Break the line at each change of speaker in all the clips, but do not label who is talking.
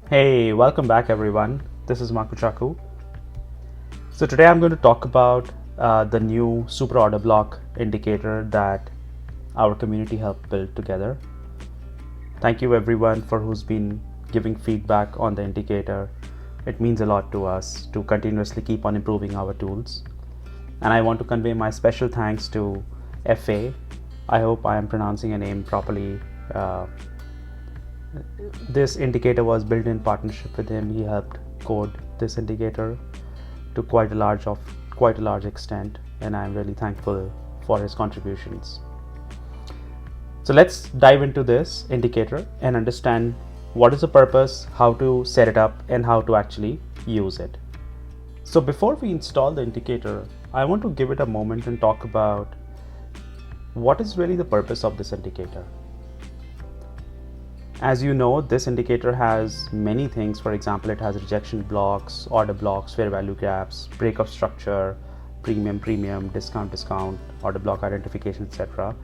Hey, welcome back everyone. This is Makuchaku. So today I'm going to talk about the new super order block indicator that our community helped build together. Thank you everyone for who's been giving feedback on the indicator. It means a lot to us to continuously keep on improving our tools. And I want to convey my special thanks to FA. I hope I am pronouncing a name properly. This indicator was built in partnership with him. He helped code this indicator to quite a large extent, and I'm really thankful for his contributions. So let's dive into this indicator and understand what is the purpose, how to set it up, and how to actually use it. So before we install the indicator, I want to give it a moment and talk about what is really the purpose of this indicator. As you know, this indicator has many things. For example, it has rejection blocks, order blocks, fair value gaps, breakup structure, premium, discount, order block identification, etc.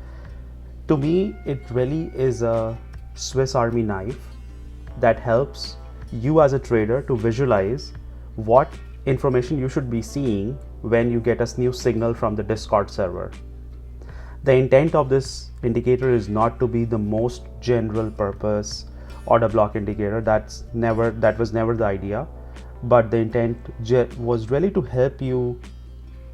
To me, it really is a Swiss Army knife that helps you as a trader to visualize what information you should be seeing when you get a new signal from the Discord server. The intent of this indicator is not to be the most general purpose order block indicator. That was never the idea, but the intent was really to help you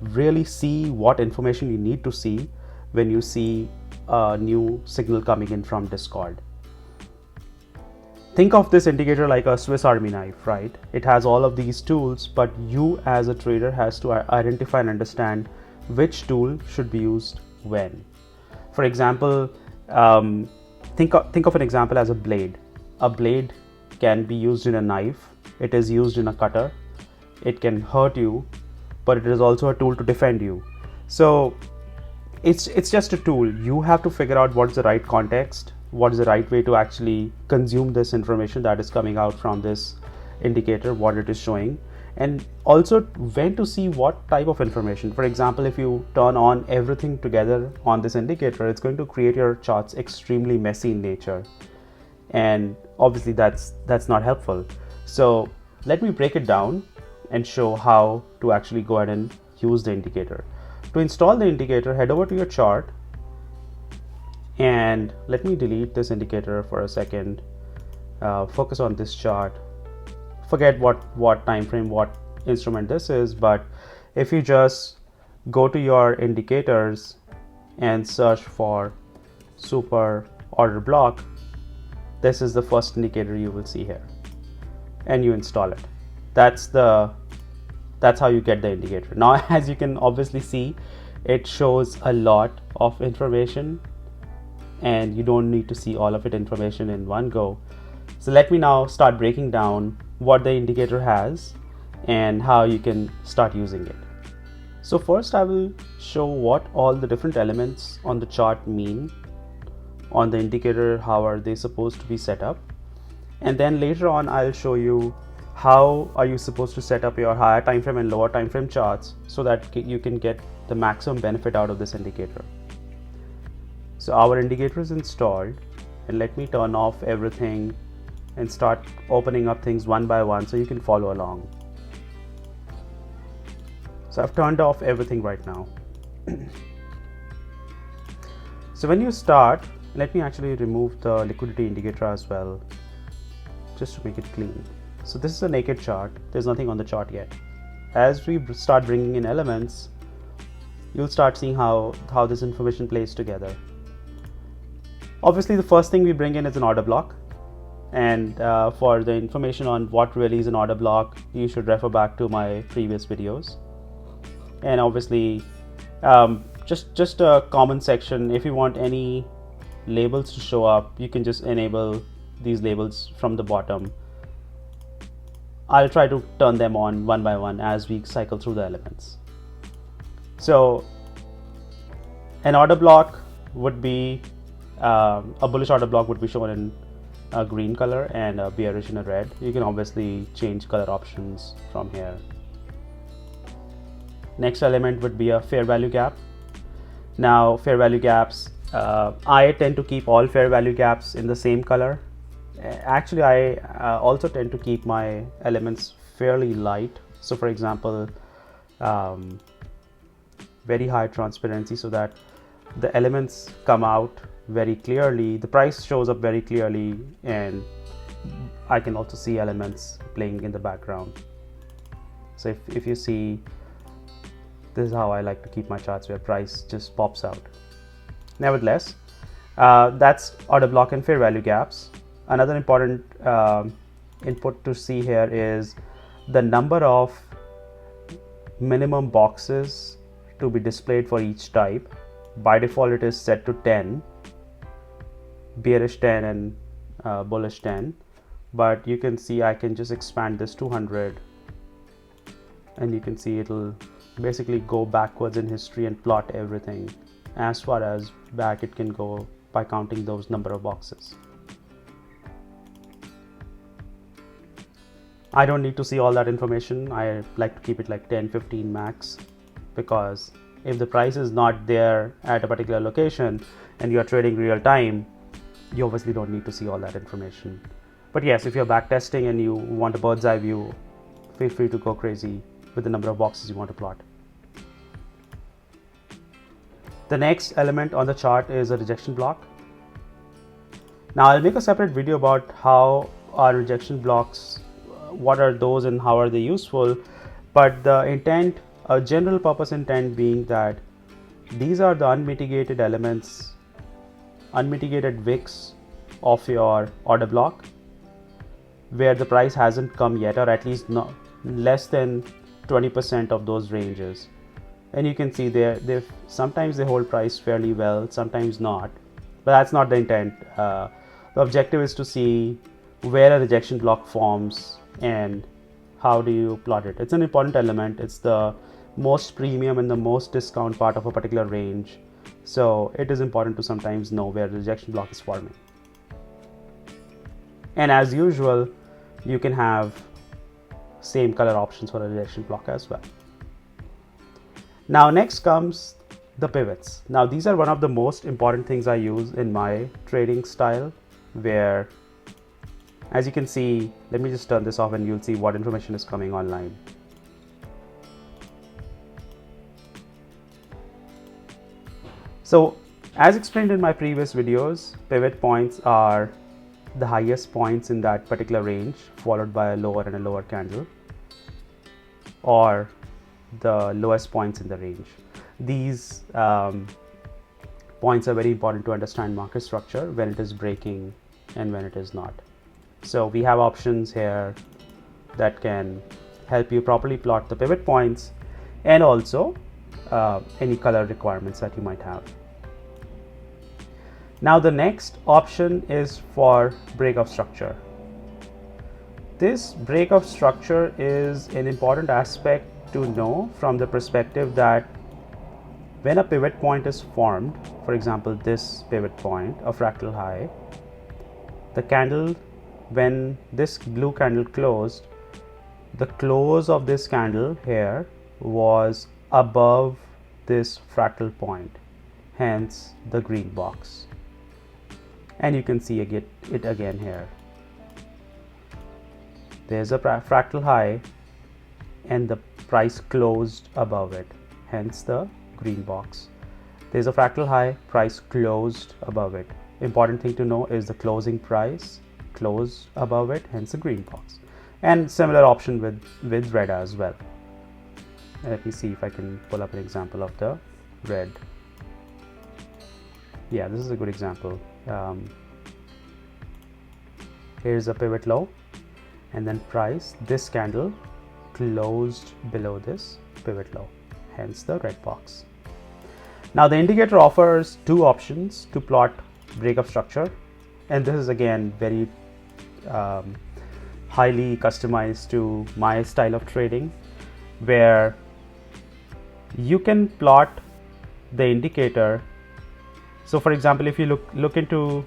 really see what information you need to see when you see a new signal coming in from Discord. Think of this indicator like a Swiss Army knife, right? It has all of these tools, but you as a trader has to identify and understand which tool should be used when. For example, think of an example as a blade. A blade can be used in a knife. It is used in a cutter. It can hurt you, but it is also a tool to defend you. So it's just a tool. You have to figure out what is the right context, what is the right way to actually consume this information that is coming out from this indicator, what it is showing, and also when to see what type of information. For example, if you turn on everything together on this indicator, it's going to create your charts extremely messy in nature, and obviously that's not helpful. So let me break it down and show how to actually go ahead and use the indicator. To install the indicator, head over to your chart, and let me delete this indicator for a second. Focus on this chart. Forget what time frame, what instrument this is, but if you just go to your indicators and search for super order block, this is the first indicator you will see here, and you install it. That's how you get the indicator. Now, as you can obviously see, it shows a lot of information, and you don't need to see all of it information in one go. So let me now start breaking down what the indicator has and how you can start using it. So first I will show what all the different elements on the chart mean on the indicator, how are they supposed to be set up, and then later on I'll show you how are you supposed to set up your higher time frame and lower time frame charts so that you can get the maximum benefit out of this indicator. So our indicator is installed, and let me turn off everything and start opening up things one by one so you can follow along. So I've turned off everything right now. So when you start, let me actually remove the liquidity indicator as well, just to make it clean. So this is a naked chart. There's nothing on the chart yet. As we start bringing in elements, you'll start seeing how this information plays together. Obviously, the first thing we bring in is an order block. And for the information on what really is an order block, you should refer back to my previous videos. And obviously, just a common section. If you want any labels to show up, you can just enable these labels from the bottom. I'll try to turn them on one by one as we cycle through the elements. So an order block would be a bullish order block would be shown in a green color and a bearish in a red. You can obviously change color options from here. Next element would be a fair value gap. Now fair value gaps, I tend to keep all fair value gaps in the same color. Actually, I also tend to keep my elements fairly light. So for example, um, very high transparency so that the elements come out very clearly, the price shows up very clearly, and I can also see elements playing in the background. So if you see, this is how I like to keep my charts, where price just pops out. Nevertheless, that's order block and fair value gaps. Another important input to see here is the number of minimum boxes to be displayed for each type. By default, it is set to 10, bearish 10 and bullish 10, but you can see I can just expand this to 100, and you can see it'll basically go backwards in history and plot everything as far as back it can go by counting those number of boxes. I don't need to see all that information. I like to keep it like 10-15 max, because if the price is not there at a particular location and you are trading real time, you obviously don't need to see all that information. But yes, if you're backtesting and you want a bird's eye view, feel free to go crazy with the number of boxes you want to plot. The next element on the chart is a rejection block. Now I'll make a separate video about how are rejection blocks, what are those and how are they useful, but the intent, a general purpose intent being that these are the unmitigated elements, unmitigated wicks of your order block, where the price hasn't come yet, or at least not less than 20% of those ranges. And you can see they sometimes they hold price fairly well, sometimes not, but that's not the intent. The objective is to see where a rejection block forms and how do you plot it. It's an important element. It's the most premium and the most discount part of a particular range, so it is important to sometimes know where the rejection block is forming. And as usual, you can have same color options for a rejection block as well. Now next comes the pivots. Now these are one of the most important things I use in my trading style, where, as you can see, let me just turn this off and you'll see what information is coming online. So as explained in my previous videos, pivot points are the highest points in that particular range, followed by a lower and a lower candle, or the lowest points in the range. These points are very important to understand market structure, when it is breaking and when it is not. So we have options here that can help you properly plot the pivot points, and also any color requirements that you might have. Now the next option is for break of structure. This break of structure is an important aspect to know from the perspective that when a pivot point is formed, for example this pivot point, a fractal high, the candle, when this blue candle closed, the close of this candle here was above this fractal point, hence the green box. And you can see it again here. There's a fractal high and the price closed above it, hence the green box. There's a fractal high, price closed above it. Important thing to know is the closing price closed above it, hence the green box. And similar option with red as well. Let me see if I can pull up an example of the red. Yeah, this is a good example. Here's a pivot low, and then price, this candle closed below this pivot low, hence the red box. Now the indicator offers two options to plot breakup structure, and this is again very highly customized to my style of trading, where you can plot the indicator. So for example, if you look into,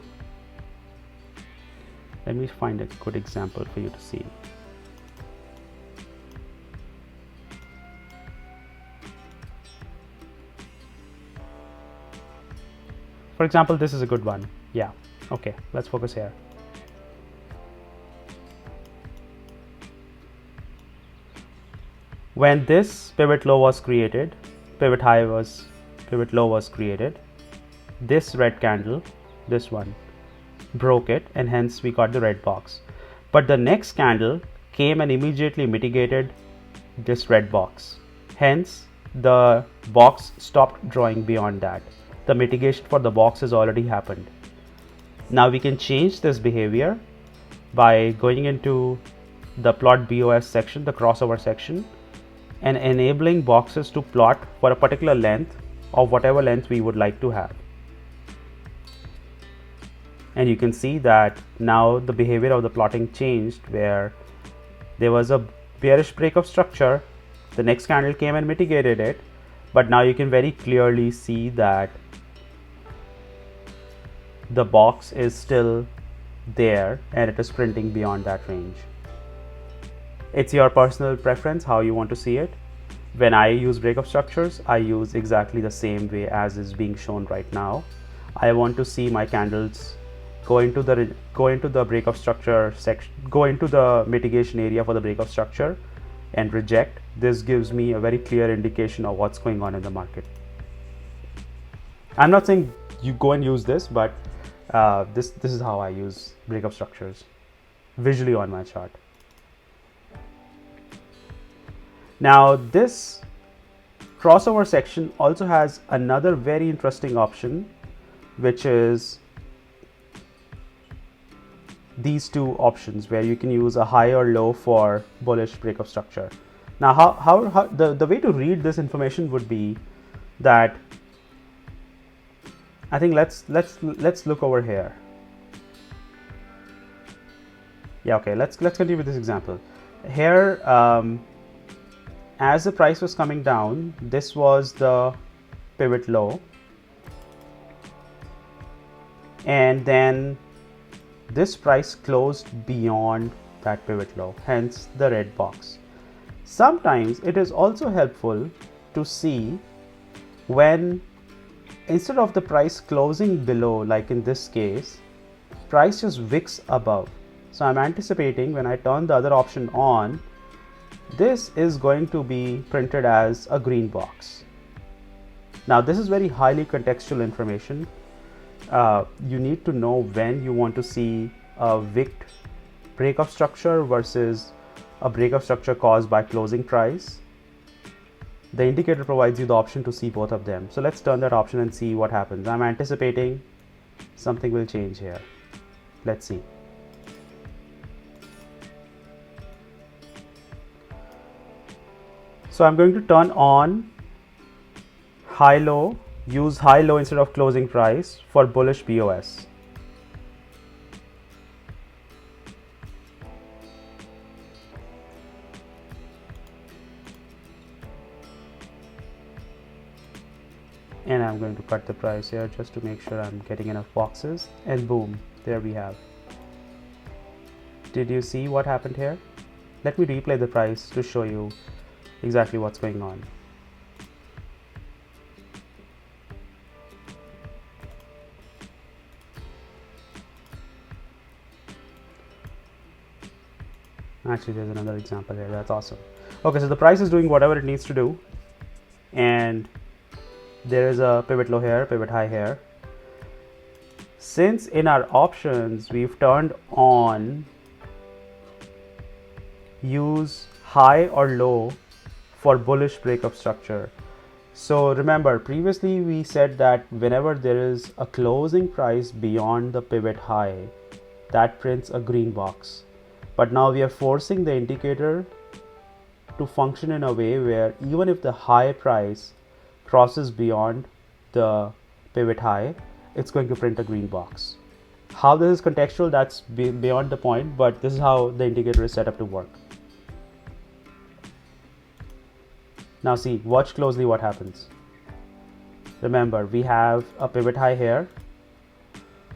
let me find a good example for you to see. For example, this is a good one. Yeah, okay, let's focus here. When this pivot low was created, pivot low was created, this red candle, this one, broke it, and hence we got the red box. But the next candle came and immediately mitigated this red box. Hence, the box stopped drawing beyond that. The mitigation for the box has already happened. Now we can change this behavior by going into the plot BoS section, the crossover section, and enabling boxes to plot for a particular length of whatever length we would like to have. And you can see that now the behavior of the plotting changed, where there was a bearish break of structure, the next candle came and mitigated it, but now you can very clearly see that the box is still there and it is printing beyond that range. It's your personal preference how you want to see it. When I use breakup structures, I use exactly the same way as is being shown right now. I want to see my candles go into the breakup structure section, go into the mitigation area for the breakup structure and reject. This gives me a very clear indication of what's going on in the market. I'm not saying you go and use this, but this is how I use breakup structures visually on my chart. Now this crossover section also has another very interesting option, which is these two options where you can use a high or low for bullish breakup structure. Now how the way to read this information would be that, I think let's look over here. Yeah, okay, let's continue with this example. Here, as the price was coming down, this was the pivot low, and then this price closed beyond that pivot low, hence the red box. Sometimes it is also helpful to see when, instead of the price closing below, like in this case, price just wicks above. So I'm anticipating when I turn the other option on, this is going to be printed as a green box. Now this is very highly contextual information. You need to know when you want to see a wicked breakup structure versus a breakup structure caused by closing price. The indicator provides you the option to see both of them. So let's turn that option and see what happens. I'm anticipating something will change here. Let's see. So I'm going to turn on high-low, use high-low instead of closing price for bullish BoS. And I'm going to cut the price here just to make sure I'm getting enough boxes, and boom, there we have. Did you see what happened here? Let me replay the price to show you exactly what's going on. Actually, there's another example here. That's awesome. Okay, so the price is doing whatever it needs to do, and there is a pivot low here, pivot high here. Since in our options we've turned on use high or low for bullish breakup structure. So remember, previously we said that whenever there is a closing price beyond the pivot high, that prints a green box. But now we are forcing the indicator to function in a way where even if the high price crosses beyond the pivot high, it's going to print a green box. How this is contextual, that's beyond the point, but this is how the indicator is set up to work. Now see, watch closely what happens. Remember, we have a pivot high here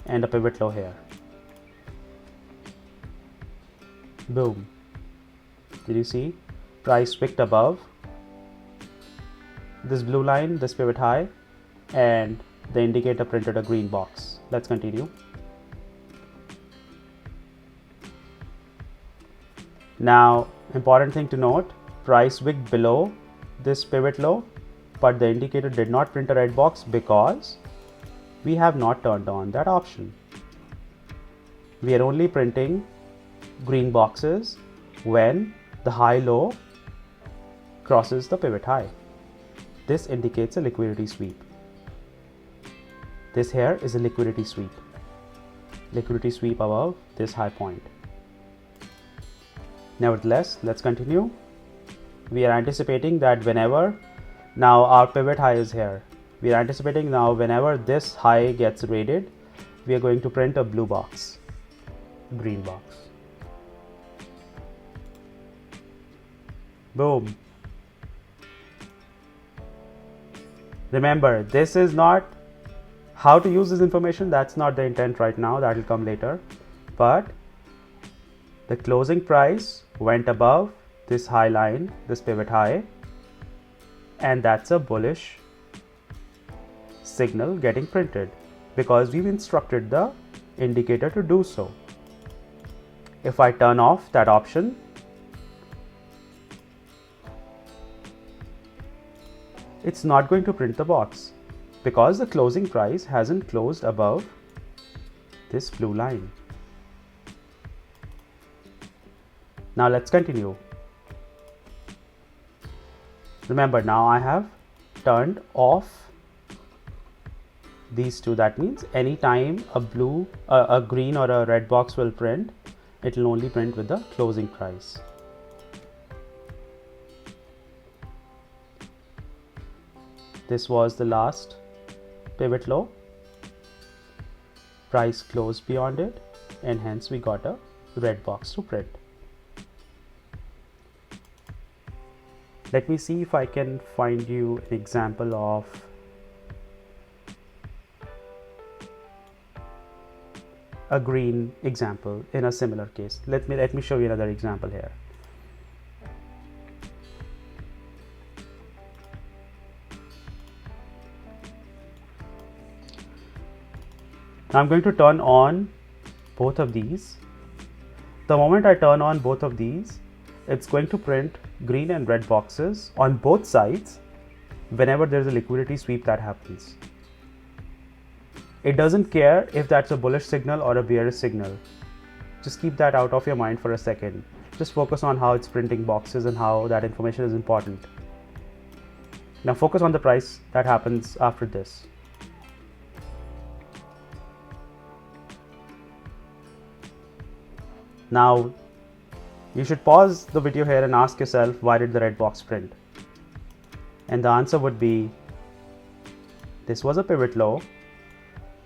and a pivot low here. Boom. Did you see? Price wicked above this blue line, this pivot high, and the indicator printed a green box. Let's continue. Now, important thing to note, price wick below this pivot low, but the indicator did not print a red box because we have not turned on that option. We are only printing green boxes when the high low crosses the pivot high. This indicates a liquidity sweep. This here is a liquidity sweep. Liquidity sweep above this high point. Nevertheless, let's continue. We are anticipating that whenever now our pivot high is here. We are anticipating now whenever this high gets raided, we are going to print a blue box, green box. Boom. Remember, this is not how to use this information. That's not the intent right now. That will come later. But the closing price went above this high line, this pivot high, and that's a bullish signal getting printed because we've instructed the indicator to do so. If I turn off that option, it's not going to print the box because the closing price hasn't closed above this blue line. Now let's continue. Remember, now I have turned off these two. That means anytime a green or a red box will print, it will only print with the closing price. This was the last pivot low. Price closed beyond it, and hence we got a red box to print. Let me see if I can find you an example of a green example in a similar case. Let me show you another example here. Now I'm going to turn on both of these. The moment I turn on both of these, it's going to print green and red boxes on both sides whenever there's a liquidity sweep that happens. It doesn't care if that's a bullish signal or a bearish signal. Just keep that out of your mind for a second. Just focus on how it's printing boxes and how that information is important. Now focus on the price that happens after this. Now, you should pause the video here and ask yourself, why did the red box print? And the answer would be, this was a pivot low,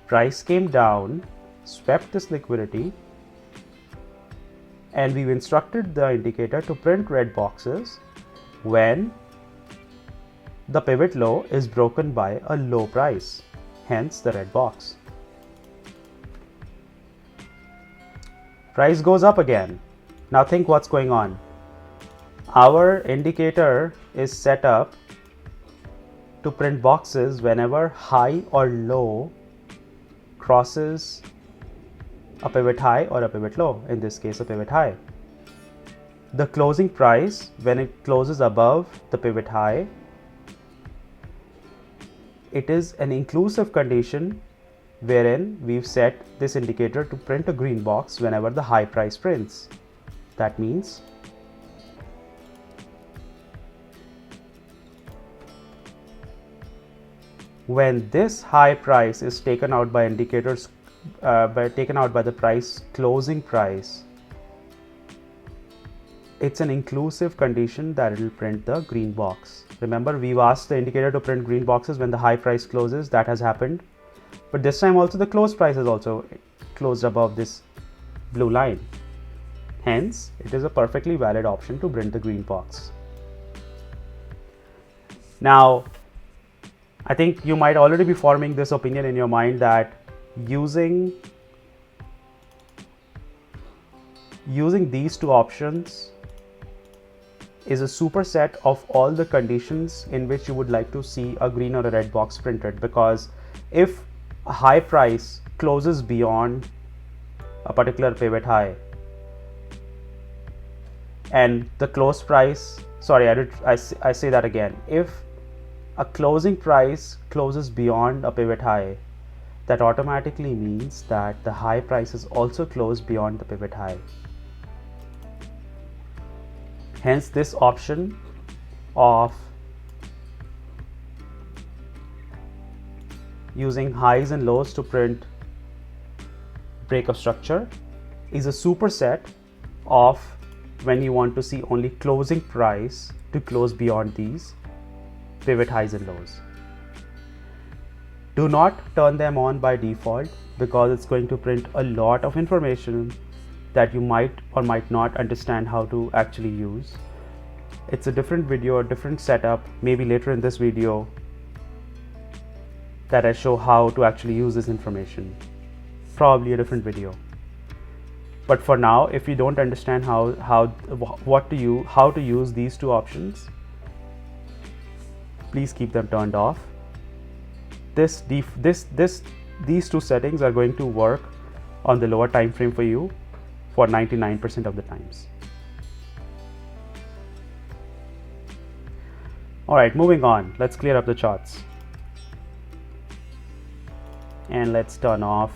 price came down, swept this liquidity, and we've instructed the indicator to print red boxes when the pivot low is broken by a low price, hence the red box. Price goes up again. Now think what's going on. Our indicator is set up to print boxes whenever high or low crosses a pivot high or a pivot low, in this case a pivot high. The closing price, when it closes above the pivot high, it is an inclusive condition wherein we've set this indicator to print a green box whenever the high price prints. That means when this high price is taken out by indicators, taken out by the price closing price, it's an inclusive condition that it will print the green box. Remember, we've asked the indicator to print green boxes when the high price closes. That has happened. But this time also the close price is also closed above this blue line. Hence, it is a perfectly valid option to print the green box. Now, I think you might already be forming this opinion in your mind that using these two options is a superset of all the conditions in which you would like to see a green or a red box printed, because if a high price closes beyond a particular pivot high and the close price sorry, I say that again. If a closing price closes beyond a pivot high, that automatically means that the high prices also close beyond the pivot high. Hence, this option of using highs and lows to print breakup structure is a superset of when you want to see only closing price to close beyond these pivot highs and lows. Do not turn them on by default because it's going to print a lot of information that you might or might not understand how to actually use. It's a different video, a different setup, maybe later in this video that I show how to actually use this information. Probably a different video. But for now, if you don't understand how to use these two options, please keep them turned off. These two settings are going to work on the lower time frame for you for 99% of the times. All right, moving on. Let's clear up the charts. And let's turn off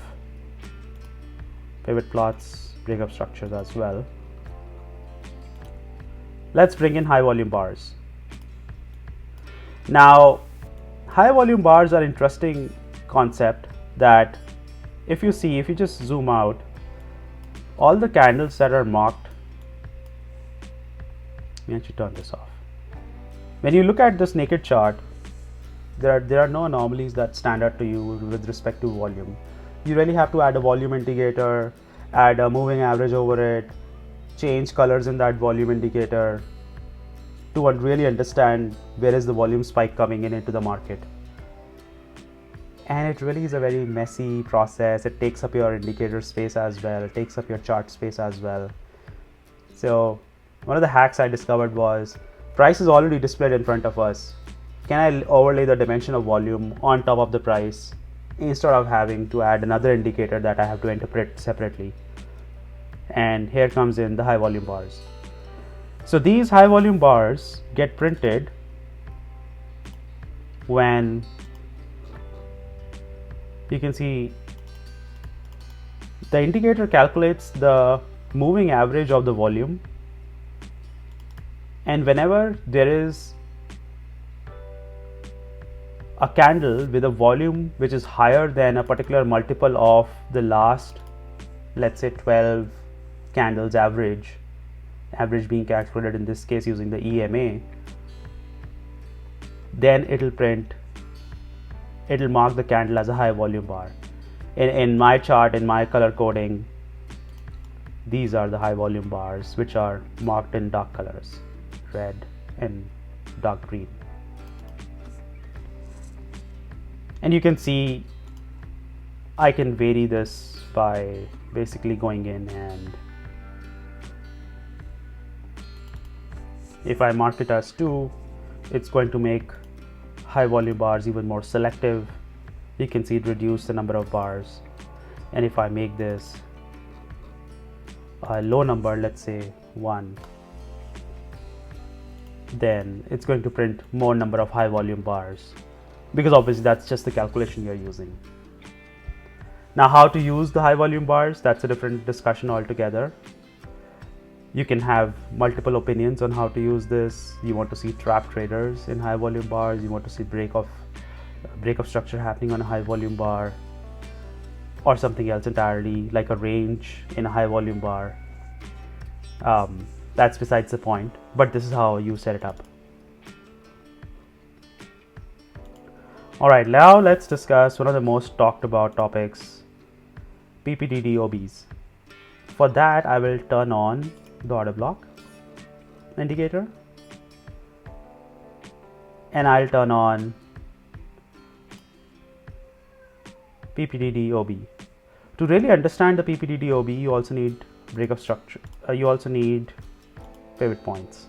pivot plots, breakup structures as well. Let's bring in high volume bars. Now, high volume bars are interesting concept that if you just zoom out, all the candles that are marked, let me actually turn this off. When you look at this naked chart, there are no anomalies that stand out to you with respect to volume. You really have to add a volume indicator, add a moving average over it, change colors in that volume indicator to really understand where is the volume spike coming into the market. And it really is a very messy process. It takes up your indicator space as well, it takes up your chart space as well. So one of the hacks I discovered was, price is already displayed in front of us. Can I overlay the dimension of volume on top of the price instead of having to add another indicator that I have to interpret separately? And here comes in the high volume bars. So these high volume bars get printed when you can see the indicator calculates the moving average of the volume, and whenever there is a candle with a volume which is higher than a particular multiple of the last, let's say 12 candles average being calculated in this case using the EMA, then it'll mark the candle as a high volume bar. In my chart, in my color coding, these are the high volume bars which are marked in dark colors, red and dark green. And you can see I can vary this by basically going in, and if I mark it as 2, it's going to make high volume bars even more selective. You can see it reduce the number of bars. And if I make this a low number, let's say 1, then it's going to print more number of high volume bars, because obviously that's just the calculation you're using. Now, how to use the high volume bars, that's a different discussion altogether. You can have multiple opinions on how to use this. You want to see trap traders in high volume bars, you want to see breakup structure happening on a high volume bar, or something else entirely like a range in a high volume bar. That's besides the point, but this is how you set it up. Alright, now let's discuss one of the most talked about topics, PPTD OBs. For that, I will turn on the order block indicator, and I'll turn on PPTD OB. To really understand the PPTD OB, you also need breakup structure. You also need pivot points.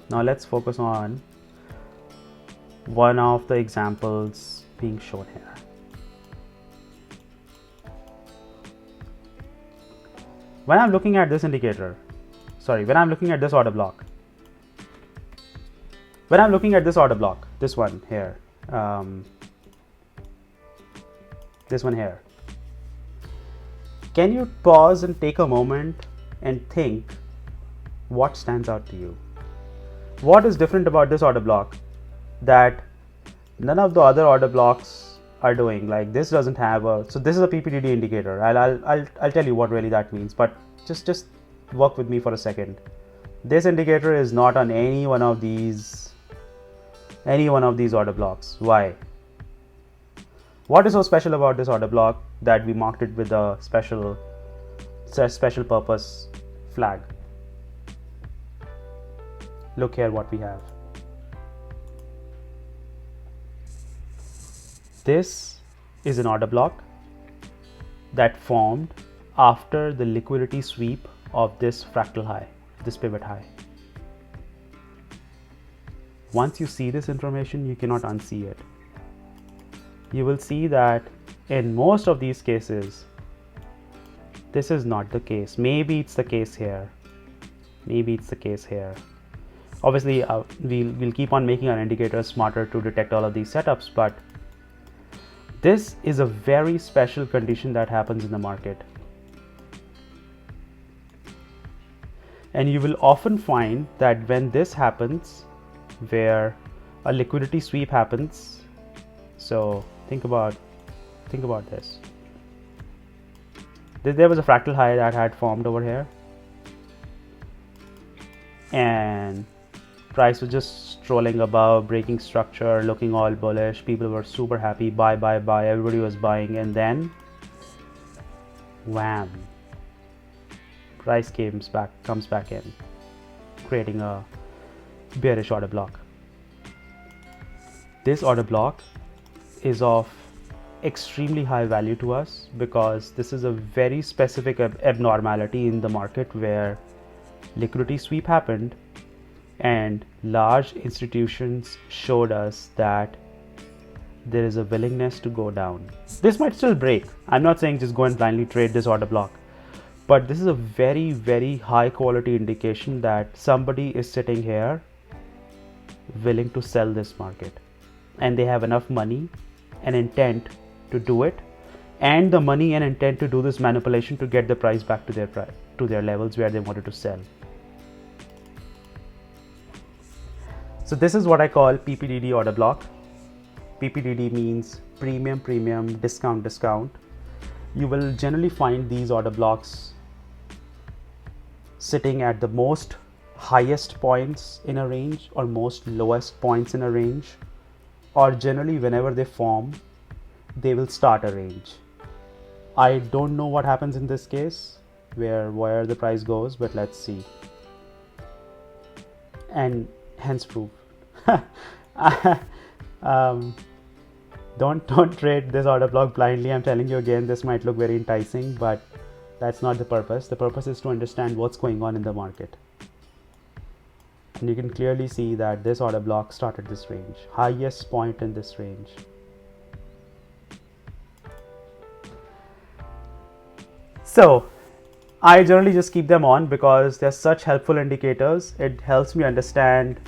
Now let's focus on one of the examples being shown here. When I'm looking at this order block, when I'm looking at this order block, this one here, this one here, can you pause and take a moment and think what stands out to you? What is different about this order block that none of the other order blocks are doing? Like this doesn't have a, so this is a PPDD indicator. I'll tell you what really that means, but just work with me for a second. This indicator is not on any one of these order blocks. Why? What is so special about this order block that we marked it with a special purpose flag? Look here what we have. This is an order block that formed after the liquidity sweep of this fractal high, this pivot high. Once you see this information, you cannot unsee it. You will see that in most of these cases, this is not the case. Maybe it's the case here. Maybe it's the case here. Obviously, we'll keep on making our indicators smarter to detect all of these setups, but this is a very special condition that happens in the market. And you will often find that when this happens, where a liquidity sweep happens, so think about this. There was a fractal high that had formed over here, and price was just strolling above, breaking structure, looking all bullish. People were super happy, buy, everybody was buying, and then wham, price comes back in, creating a bearish order block. This order block is of extremely high value to us because this is a very specific abnormality in the market where liquidity sweep happened and large institutions showed us that there is a willingness to go down. This might still break. I'm not saying just go and blindly trade this order block, but this is a very, very high quality indication that somebody is sitting here willing to sell this market, and they have enough money and intent to do it, and the money and intent to do this manipulation to get the price back to their levels where they wanted to sell. So this is what I call PPDD order block. PPDD means premium, discount. You will generally find these order blocks sitting at the most highest points in a range or most lowest points in a range, or generally whenever they form, they will start a range. I don't know what happens in this case, where the price goes, but let's see. And hence proof. Don't trade this order block blindly. I'm telling you again, this might look very enticing, but that's not the purpose. The purpose is to understand what's going on in the market. And you can clearly see that this order block started this range, highest point in this range. So I generally just keep them on because they're such helpful indicators. It helps me understand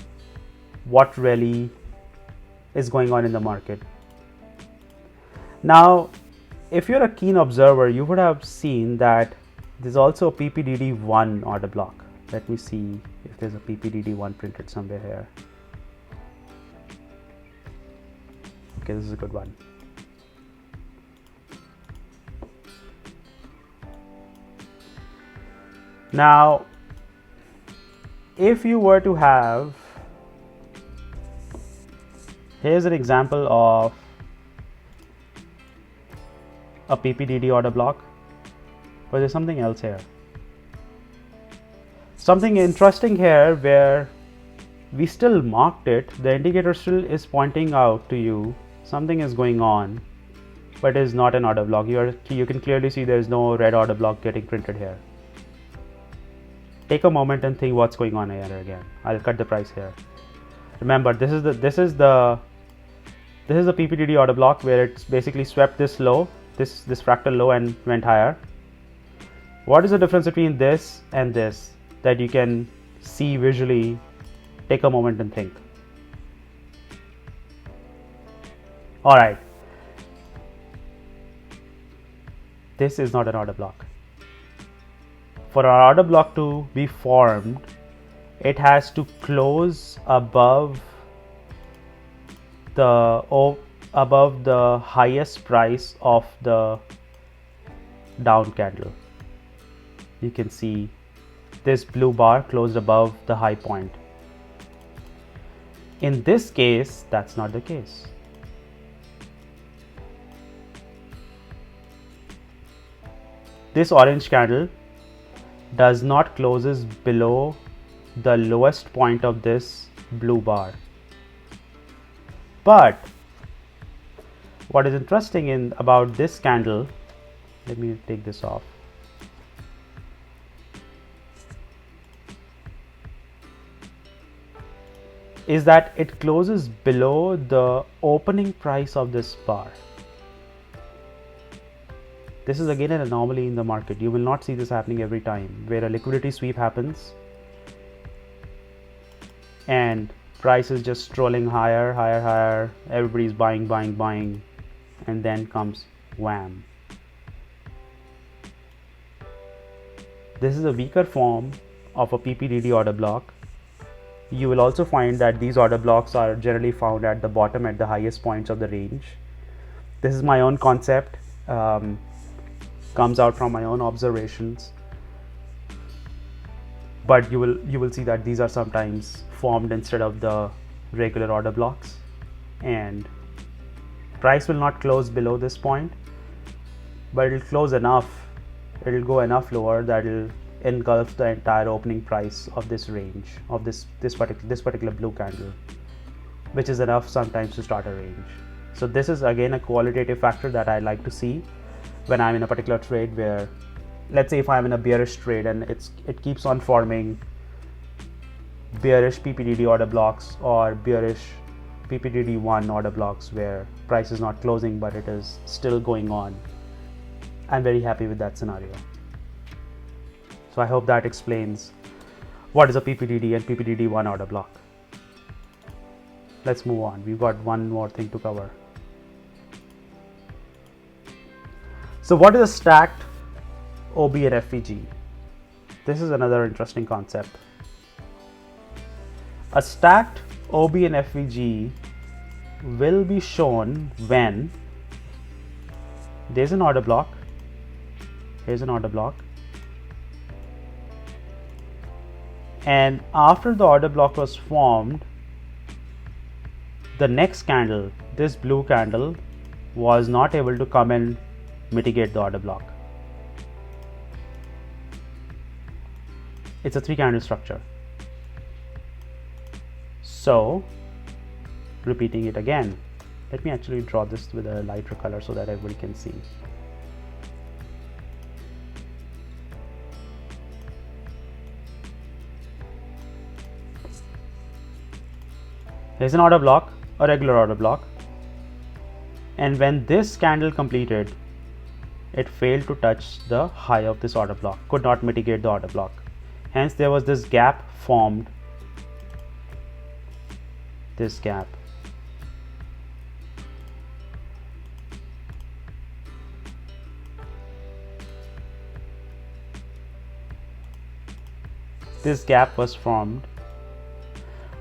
what really is going on in the market. Now, if you're a keen observer, you would have seen that there's also a PPDD1 order block. Let me see if there's a PPDD1 printed somewhere here. Okay, this is a good one. Now, if you were to have, here's an example of a PPDD order block, but there's something else here. Something interesting here where we still marked it, the indicator still is pointing out to you something is going on, but it is not an order block. You can clearly see there is no red order block getting printed here. Take a moment and think what's going on here again. I'll cut the price here. Remember, this is the PPDD order block where it's basically swept this low, this fractal low, and went higher. What is the difference between this and this that you can see visually? Take a moment and think. All right, this is not an order block. For our order block to be formed, it has to close above the highest price of the down candle. You can see this blue bar closed above the high point. In this case, that's not the case. This orange candle does not closes below the lowest point of this blue bar. But what is interesting about this candle, let me take this off. Is that it closes below the opening price of this bar. This is again an anomaly in the market. You will not see this happening every time, where a liquidity sweep happens and price is just strolling higher, higher, higher. Everybody's buying, buying, buying, and then comes wham. This is a weaker form of a PPDD order block. You will also find that these order blocks are generally found at the bottom at the highest points of the range. This is my own concept, comes out from my own observations, but you will see that these are sometimes formed instead of the regular order blocks, and price will not close below this point, but it will close enough, it will go enough lower that it will engulf the entire opening price of this range of this particular blue candle, which is enough sometimes to start a range. So this is again a qualitative factor that I like to see when I'm in a particular trade, where let's say if I'm in a bearish trade and it keeps on forming bearish PPDD order blocks or bearish PPDD1 order blocks where price is not closing but it is still going on. I'm very happy with that scenario. So I hope that explains what is a PPDD and PPDD1 order block. Let's move on. We've got one more thing to cover. So what is a stacked OB and FVG? This is another interesting concept. A stacked OB and FVG will be shown when there's an order block. Here's an order block. And after the order block was formed, the next candle, this blue candle, was not able to come and mitigate the order block. It's a 3 candle structure. So, repeating it again, let me actually draw this with a lighter color so that everybody can see. There's an order block, a regular order block, and when this candle completed, it failed to touch the high of this order block, could not mitigate the order block. Hence there was this gap formed, this gap. This gap was formed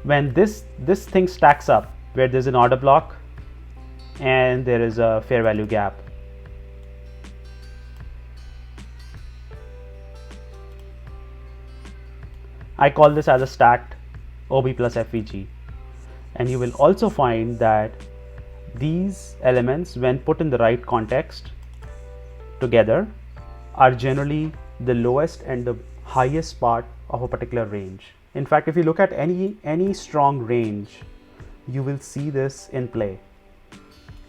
when this thing stacks up, where there's an order block and there is a fair value gap. I call this as a stacked OB plus FVG, and you will also find that these elements, when put in the right context together, are generally the lowest and the highest part of a particular range. In fact, if you look at any strong range, you will see this in play.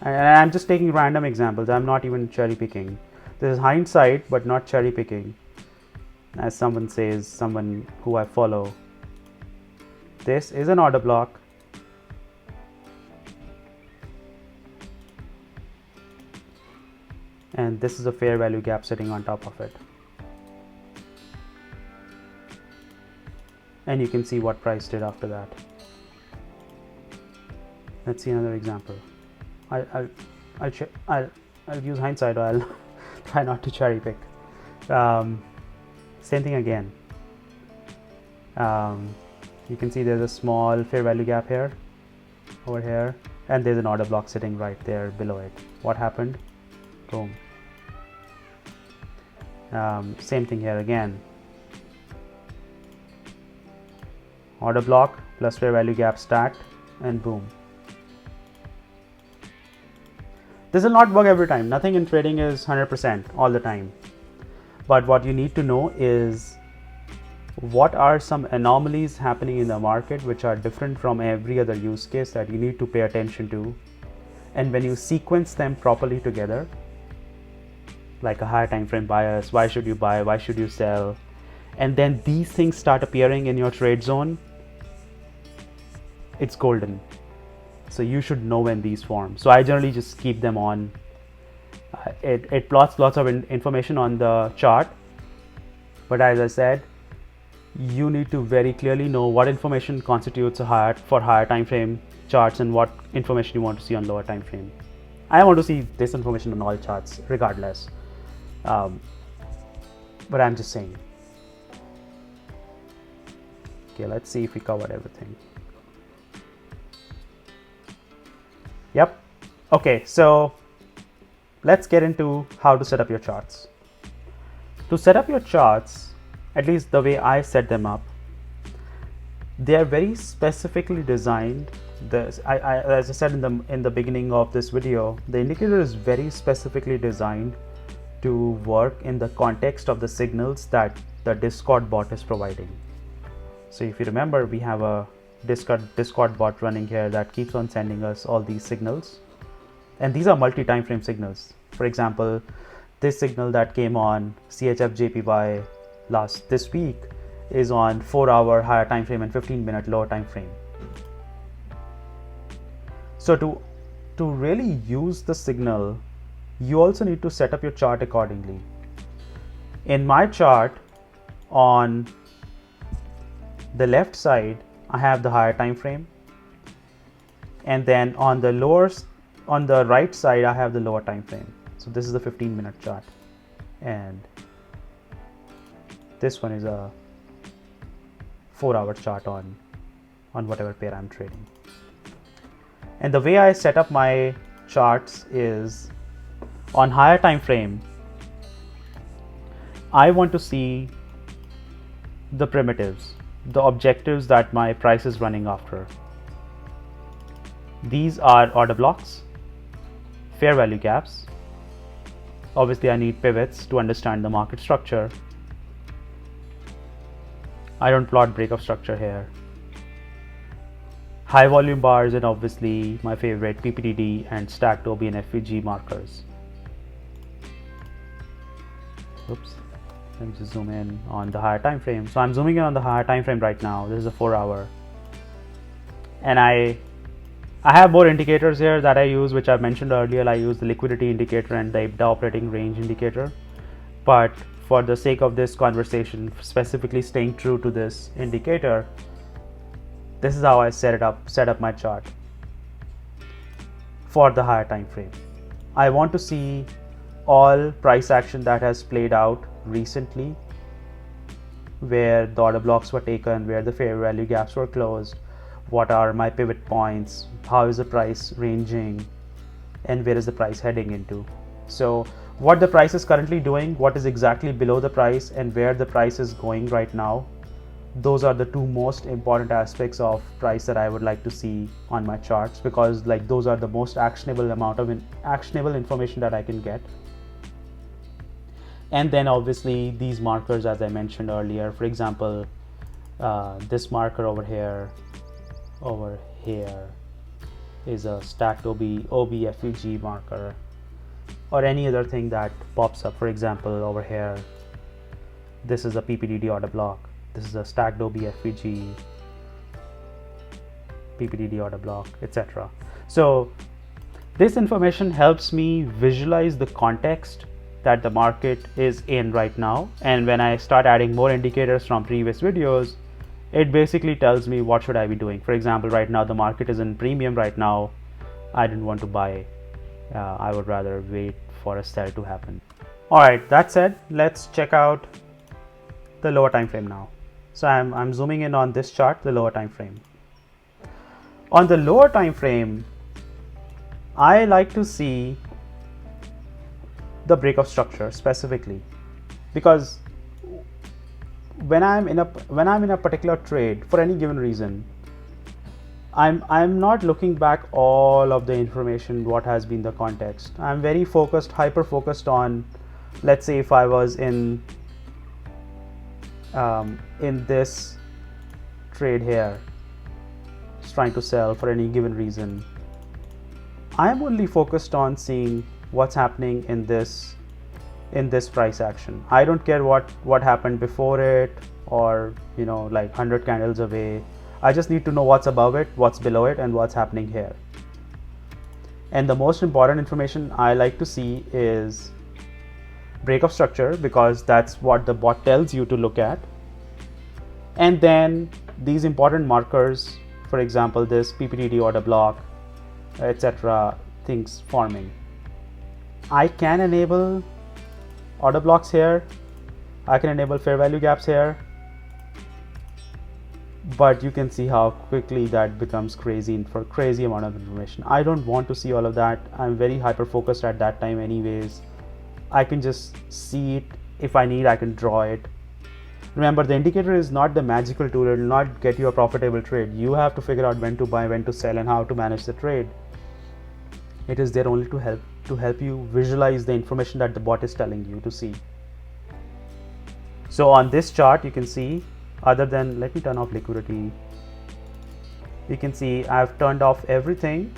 And I'm just taking random examples. I'm not even cherry picking. This is hindsight, but not cherry picking. As someone says, someone who I follow. This is an order block. And this is a fair value gap sitting on top of it. And you can see what price did after that. Let's see another example. I'll use hindsight, or I'll try not to cherry pick. Same thing again. You can see there's a small fair value gap here, over here, and there's an order block sitting right there below it. What happened? Boom. Same thing here again. Order block plus fair value gap stacked, and boom. This will not work every time. Nothing in trading is 100% all the time. But what you need to know is what are some anomalies happening in the market which are different from every other use case that you need to pay attention to. And when you sequence them properly together, like a higher time frame bias, why should you buy, why should you sell, and then these things start appearing in your trade zone, it's golden. So you should know when these form. So I generally just keep them on. It plots lots of information on the chart, but as I said, you need to very clearly know what information constitutes a higher time frame charts and what information you want to see on lower time frame. I want to see this information on all charts regardless, but I'm just saying. Okay, let's see if we covered everything. Yep. Okay, so let's get into how to set up your charts. To set up your charts, at least the way I set them up, they are very specifically designed. As I said in the beginning of this video, the indicator is very specifically designed to work in the context of the signals that the Discord bot is providing. So if you remember, we have a Discord bot running here that keeps on sending us all these signals, and these are multi-time frame signals. For example, this signal that came on CHF JPY this week is on 4-hour higher time frame and 15-minute lower time frame. So to really use the signal, you also need to set up your chart accordingly. In my chart, on the left side, I have the higher time frame, and then on the right side, I have the lower time frame. So this is the 15-minute chart, and this one is a 4-hour chart on whatever pair I'm trading. And the way I set up my charts is, on higher time frame, I want to see the primitives, the objectives that my price is running after. These are order blocks, fair value gaps. Obviously, I need pivots to understand the market structure. I don't plot breakup structure here. High volume bars, and obviously my favorite PPTD and stacked OB and FVG markers. Oops. Let me just zoom in on the higher time frame. So I'm zooming in on the higher time frame right now. This is a 4-hour, and I have more indicators here that I use, which I mentioned earlier. I use the liquidity indicator and the EBITDA operating range indicator, but for the sake of this conversation, specifically staying true to this indicator, this is how I set up my chart for the higher time frame. I want to see all price action that has played out recently, where the order blocks were taken, where the fair value gaps were closed, what are my pivot points, how is the price ranging, and where is the price heading into. So what the price is currently doing, what is exactly below the price, and where the price is going right now, those are the two most important aspects of price that I would like to see on my charts, because like those are the most actionable amount of actionable information that I can get. And then obviously these markers, as I mentioned earlier, for example, this marker over here is a stacked OB FVG marker, or any other thing that pops up. For example, over here, this is a PPTD order block. This is a stacked OB FVG, PPTD order block, etc. So this information helps me visualize the context that the market is in right now, and when I start adding more indicators from previous videos, it basically tells me what should I be doing. For example, right now the market is in premium right now. I didn't want to buy I would rather wait for a sell to happen. All right, that said, let's check out the lower time frame now. So I'm zooming in on this chart, the lower time frame. On the lower time frame, I like to see the breakup structure specifically, because when I'm in a particular trade for any given reason, I'm not looking back all of the information, what has been the context. I'm very focused, hyper focused on, let's say if I was in this trade here, just trying to sell for any given reason, I'm only focused on seeing what's happening in this price action. I don't care what happened before it, or like 100 candles away. I just need to know what's above it, what's below it, and what's happening here. And the most important information I like to see is breakup structure, because that's what the bot tells you to look at. And then these important markers, for example, this PPTD order block, etc., things forming. I can enable order blocks here, I can enable fair value gaps here, but you can see how quickly that becomes crazy for crazy amount of information. I don't want to see all of that. I'm very hyper focused at that time anyways. I can just see it. If I need, I can draw it. Remember, the indicator is not the magical tool. It will not get you a profitable trade. You have to figure out when to buy, when to sell, and how to manage the trade. It is there only to help you visualize the information that the bot is telling you to see. So on this chart, you can see, other than, let me turn off liquidity, you can see I've turned off everything.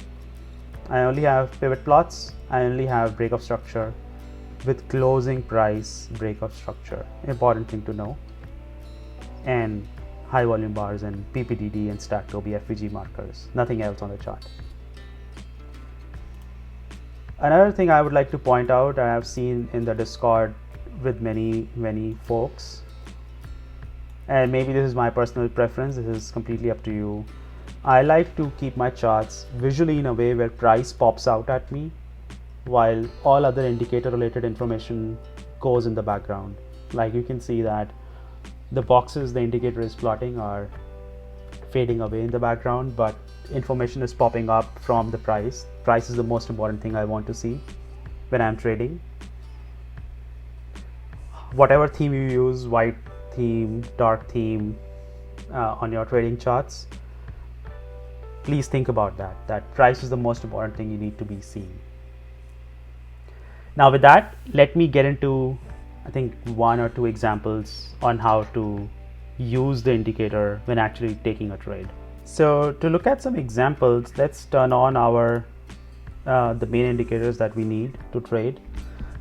I only have pivot plots, I only have breakup structure with closing price breakup structure, important thing to know, and high volume bars and PPDD and stacked OB FVG markers, nothing else on the chart. Another thing I would like to point out, I have seen in the Discord with many folks, and maybe this is my personal preference, this is completely up to you. I like to keep my charts visually in a way where price pops out at me while all other indicator related information goes in the background. Like you can see that the boxes the indicator is plotting are fading away in the background, but information is popping up from the price. Price is the most important thing I want to see when I'm trading. Whatever theme you use, white theme, dark theme, on your trading charts, please think about that price is the most important thing you need to be seeing. Now with that, let me get into, I think, 1 or 2 examples on how to use the indicator when actually taking a trade. So to look at some examples, let's turn on our the main indicators that we need to trade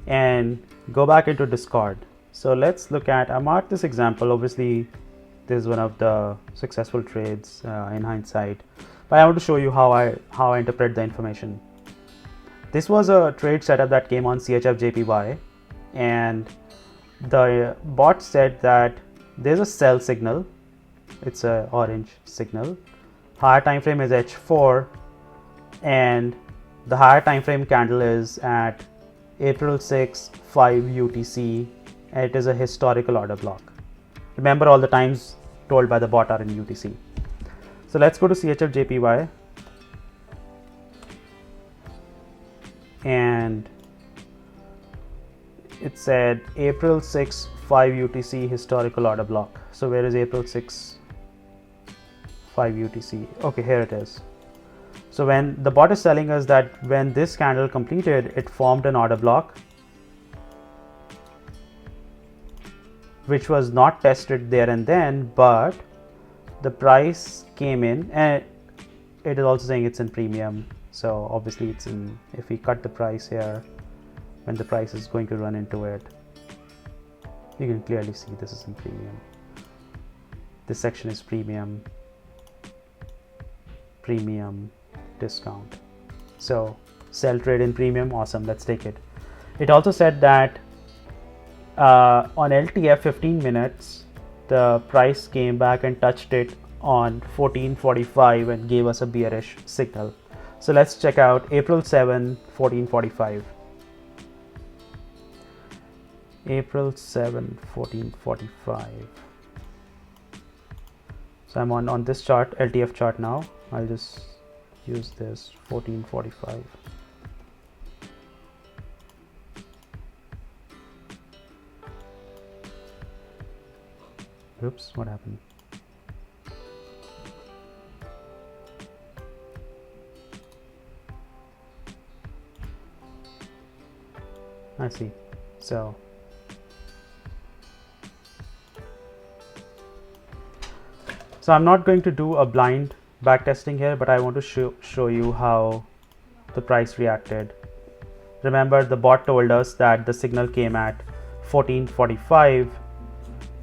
and go back into Discord. So let's look at, I marked this example. Obviously this is one of the successful trades in hindsight, but I want to show you how I interpret the information. This was a trade setup that came on CHF-JPY, and the bot said that there's a sell signal, it's a orange signal, higher time frame is H4, and the higher time frame candle is at April 6, 5 UTC, and it is a historical order block. Remember, all the times told by the bot are in UTC. So let's go to CHF-JPY, and it said April 6, 5 UTC historical order block. So where is April 6, 5 UTC? Okay, here it is. So when the bot is telling us that when this candle completed, it formed an order block which was not tested there and then, but the price came in, and it is also saying it's in premium. So obviously it's in, if we cut the price here, when the price is going to run into it, you can clearly see this is in premium. This section is premium, premium, discount. So sell trade in premium, awesome, let's take it. It also said that on LTF 15 minutes, the price came back and touched it on 14:45 and gave us a bearish signal. So let's check out April 7, 1445. April 7, 1445. So I'm on this chart, LTF chart now. I'll just use this 1445. Oops, what happened? I see. So I'm not going to do a blind backtesting here, but I want to show you how the price reacted. Remember, the bot told us that the signal came at 1445,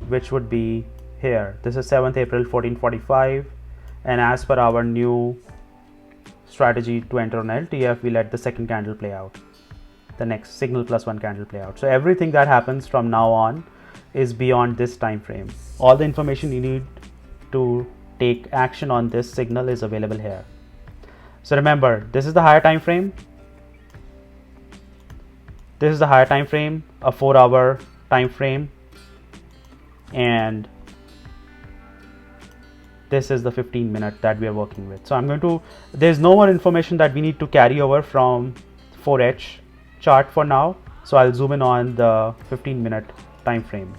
which would be here. This is 7th April 1445, and as per our new strategy to enter on LTF, we let the second candle play out, the next signal plus one candle play out. So everything that happens from now on is beyond this time frame. All the information you need to take action on this signal is available here. So remember, this is the higher time frame. This is the higher time frame, a 4-hour time frame, and this is the 15-minute that we are working with. So there's no more information that we need to carry over from 4H chart for now. So I'll zoom in on the 15-minute time frame.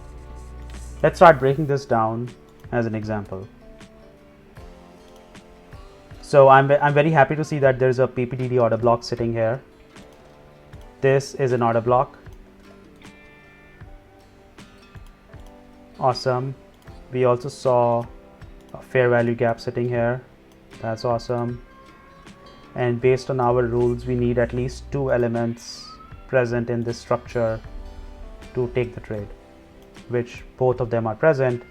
Let's start breaking this down as an example. So I'm very happy to see that there's a PPTD order block sitting here. This is an order block. Awesome. We also saw a fair value gap sitting here. That's awesome. And based on our rules, we need at least 2 elements present in this structure to take the trade, which both of them are present.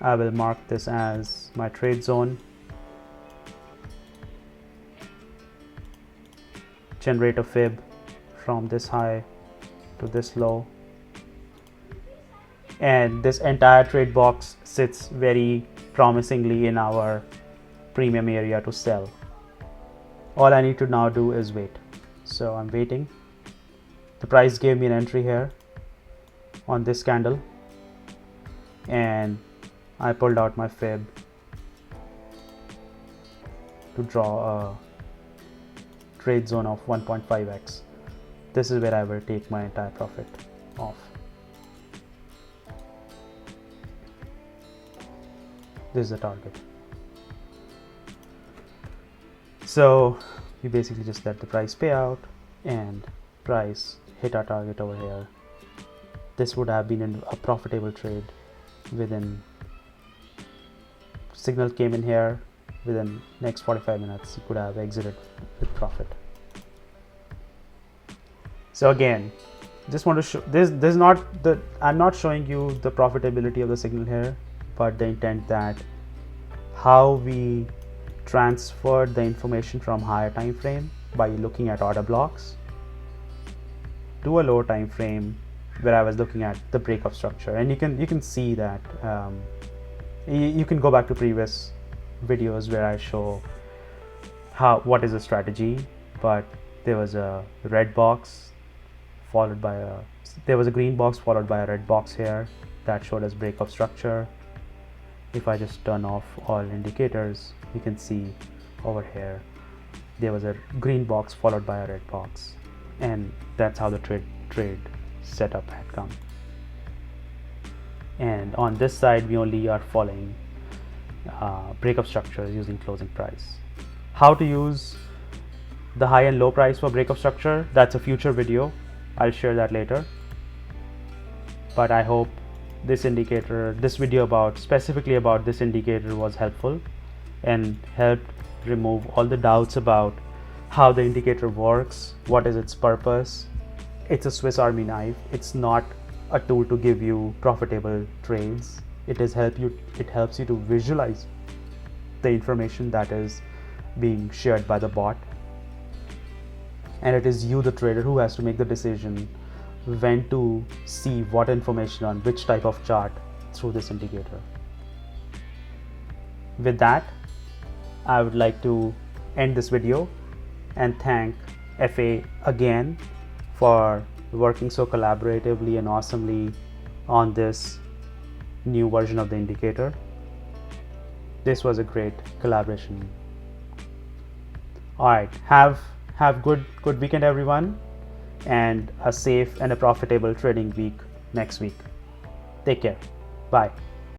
I will mark this as my trade zone. Generate a fib from this high to this low, and this entire trade box sits very promisingly in our premium area to sell. All I need to now do is wait. So I'm waiting. The price gave me an entry here on this candle, and I pulled out my fib to draw a trade zone of 1.5x. This is where I will take my entire profit off. This is the target. So we basically just let the price pay out, and price hit our target over here. This would have been a profitable trade. Within signal came in here, within next 45 minutes you could have exited with profit. So again, just want to show this is not the, I'm not showing you the profitability of the signal here, but the intent that how we transferred the information from higher time frame by looking at order blocks to a lower time frame where I was looking at the breakup structure. And you can see that you can go back to previous videos where I show what is the strategy, but there was a red box followed by there was a green box followed by a red box here that showed us breakup structure. If I just turn off all indicators, you can see over here there was a green box followed by a red box, and that's how the trade setup had come. And on this side we only are following breakup structures using closing price. How to use the high and low price for breakup structure, that's a future video. I'll share that later. But I hope this video specifically about this indicator was helpful and helped remove all the doubts about how the indicator works, what is its purpose. It's a Swiss Army knife. It's not a tool to give you profitable trades. It helps you to visualize the information that is being shared by the bot, and it is you, the trader, who has to make the decision when to see what information on which type of chart through this indicator. With that, I would like to end this video. and thank FA again for working so collaboratively and awesomely on this new version of the indicator. This was a great collaboration. All right, have good weekend, everyone, and a safe and a profitable trading week next week. Take care. Bye.